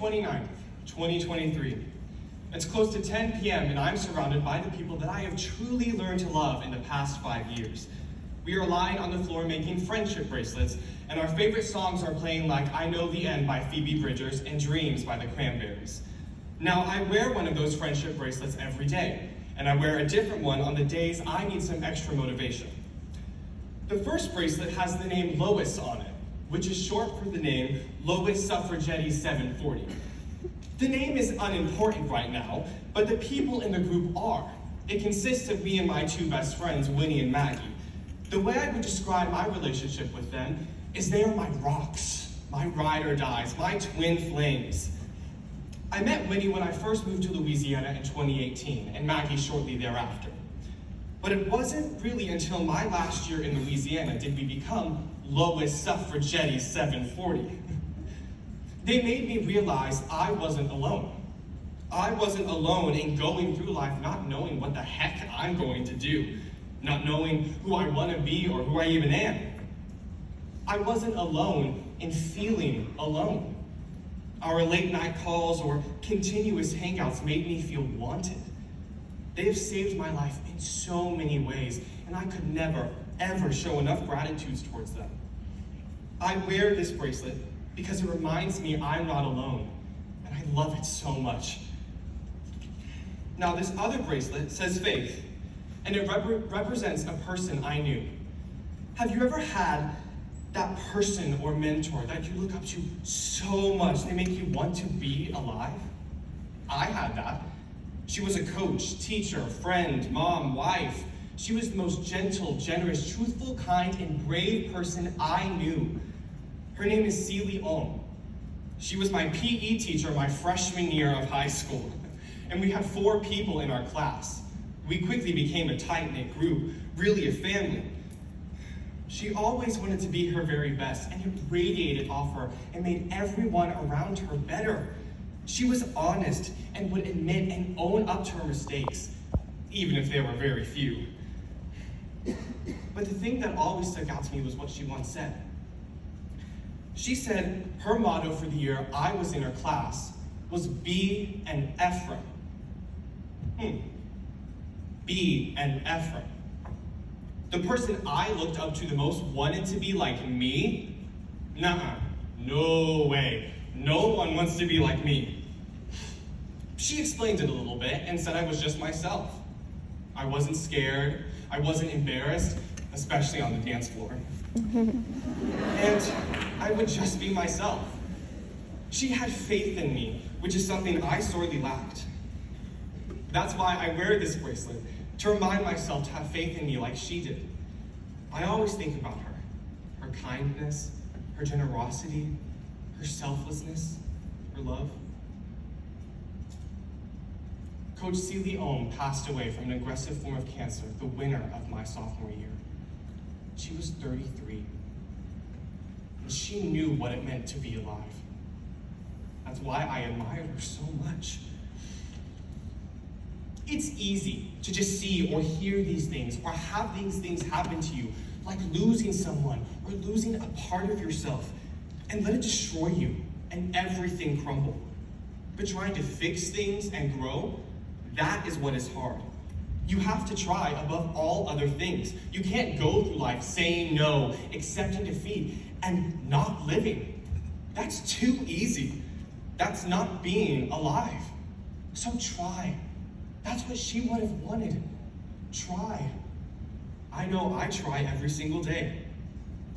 29th, 2023. It's close to 10 p.m. and I'm surrounded by the people that I have truly learned to love in the past 5 years. We are lying on the floor making friendship bracelets, and our favorite songs are playing like I Know the End by Phoebe Bridgers and Dreams by the Cranberries. Now, I wear one of those friendship bracelets every day, and I wear a different one on the days I need some extra motivation. The first bracelet has the name Lois on it, which is short for the name Lois Suffragetti 740. The name is unimportant right now, but the people in the group are. It consists of me and my two best friends, Winnie and Maggie. The way I would describe my relationship with them is they are my rocks, my ride or dies, my twin flames. I met Winnie when I first moved to Louisiana in 2018, and Maggie shortly thereafter. But it wasn't really until my last year in Louisiana did we become Lois Suffragetti 740. They made me realize I wasn't alone. I wasn't alone in going through life not knowing what the heck I'm going to do, not knowing who I want to be or who I even am. I wasn't alone in feeling alone. Our late night calls or continuous hangouts made me feel wanted. They have saved my life in so many ways, and I could never, ever show enough gratitude towards them. I wear this bracelet because it reminds me I'm not alone, and I love it so much. Now, this other bracelet says Faith, and it represents a person I knew. Have you ever had that person or mentor that you look up to so much they make you want to be alive? I had that. She was a coach, teacher, friend, mom, wife. She was the most gentle, generous, truthful, kind, and brave person I knew. Her name is Celie Ohm. She was my PE teacher my freshman year of high school, and we had 4 people in our class. We quickly became a tight-knit group, really a family. She always wanted to be her very best, and it radiated off her and made everyone around her better. She was honest and would admit and own up to her mistakes, even if they were very few. But the thing that always stuck out to me was what she once said. She said her motto for the year I was in her class was be an Ephraim. Be an Ephraim. The person I looked up to the most wanted to be like me? Nuh-uh, no way. No one wants to be like me. She explained it a little bit and said I was just myself. I wasn't scared, I wasn't embarrassed, especially on the dance floor. And I would just be myself. She had faith in me, which is something I sorely lacked. That's why I wear this bracelet, to remind myself to have faith in me like she did. I always think about her kindness, her generosity, her selflessness, her love. Coach Celie Ohm passed away from an aggressive form of cancer the winter of my sophomore year. She was 33, and she knew what it meant to be alive. That's why I admired her so much. It's easy to just see or hear these things or have these things happen to you, like losing someone or losing a part of yourself, and let it destroy you and everything crumble. But trying to fix things and grow, that is what is hard. You have to try above all other things. You can't go through life saying no, accepting defeat, and not living. That's too easy. That's not being alive. So try. That's what she would have wanted. Try. I know I try every single day.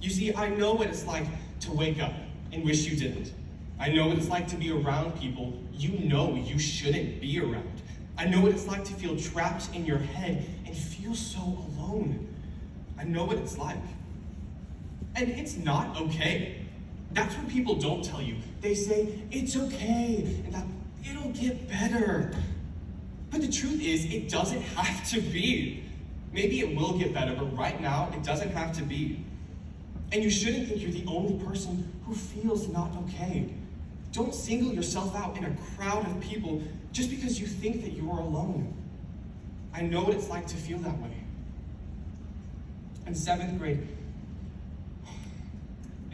You see, I know what it's like to wake up and wish you didn't. I know what it's like to be around people you know you shouldn't be around. I know what it's like to feel trapped in your head and feel so alone. I know what it's like. And it's not okay. That's what people don't tell you. They say, it's okay, and that it'll get better. But the truth is, it doesn't have to be. Maybe it will get better, but right now, it doesn't have to be. And you shouldn't think you're the only person who feels not okay. Don't single yourself out in a crowd of people just because you think that you are alone. I know what it's like to feel that way. In 7th grade,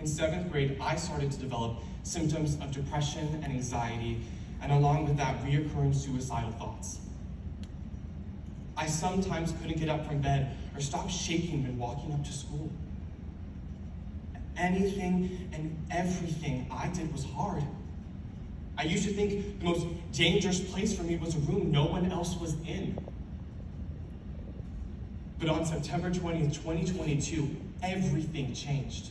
in 7th grade, I started to develop symptoms of depression and anxiety, and along with that, reoccurring suicidal thoughts. I sometimes couldn't get up from bed or stop shaking when walking up to school. Anything and everything I did was hard. I used to think the most dangerous place for me was a room no one else was in. But on September 20th, 2022, everything changed.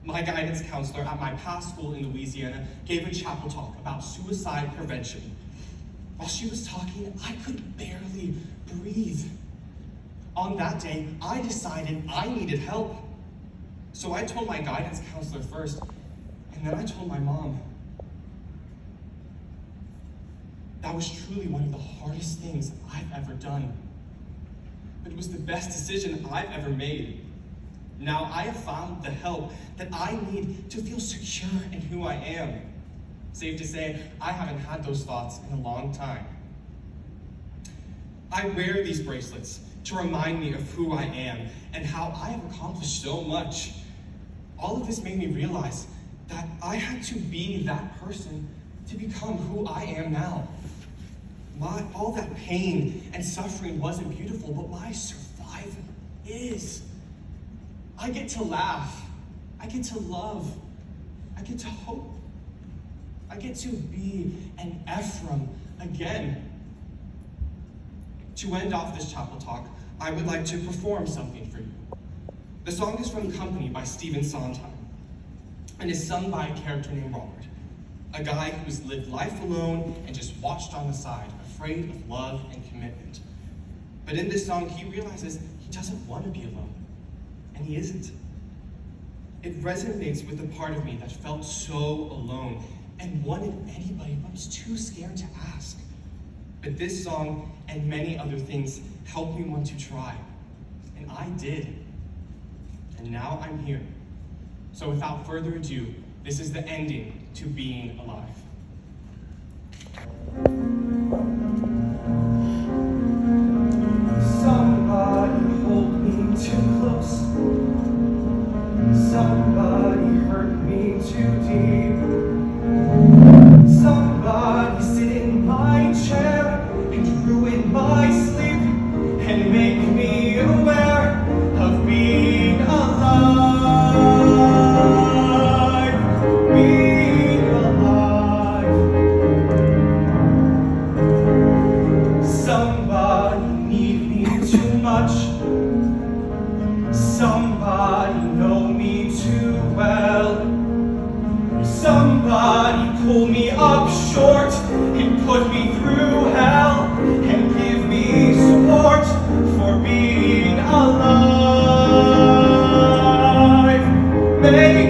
My guidance counselor at my past school in Louisiana gave a chapel talk about suicide prevention. While she was talking, I could barely breathe. On that day, I decided I needed help. So I told my guidance counselor first, and then I told my mom. That was truly one of the hardest things I've ever done. But it was the best decision I've ever made. Now I have found the help that I need to feel secure in who I am. Safe to say, I haven't had those thoughts in a long time. I wear these bracelets to remind me of who I am and how I have accomplished so much. All of this made me realize that I had to be that person to become who I am now. All that pain and suffering wasn't beautiful, but my survival is. I get to laugh. I get to love. I get to hope. I get to be an Ephraim again. To end off this chapel talk, I would like to perform something for you. The song is from Company by Stephen Sondheim and is sung by a character named Robert, a guy who's lived life alone and just watched on the side, afraid of love and commitment. But in this song, he realizes he doesn't want to be alone, and he isn't. It resonates with the part of me that felt so alone and wanted anybody but was too scared to ask. But this song and many other things helped me want to try, and I did. And now I'm here. So without further ado, this is the ending to Being Alive. Somebody hold me too close. Somebody hurt me too deep. Somebody sit in my chair and ruin my sleep and make me aware of being alive. Being alive. Somebody need me too much. Somebody know me too well. Somebody pull me up short and put me through hell and give me support for being alive. Maybe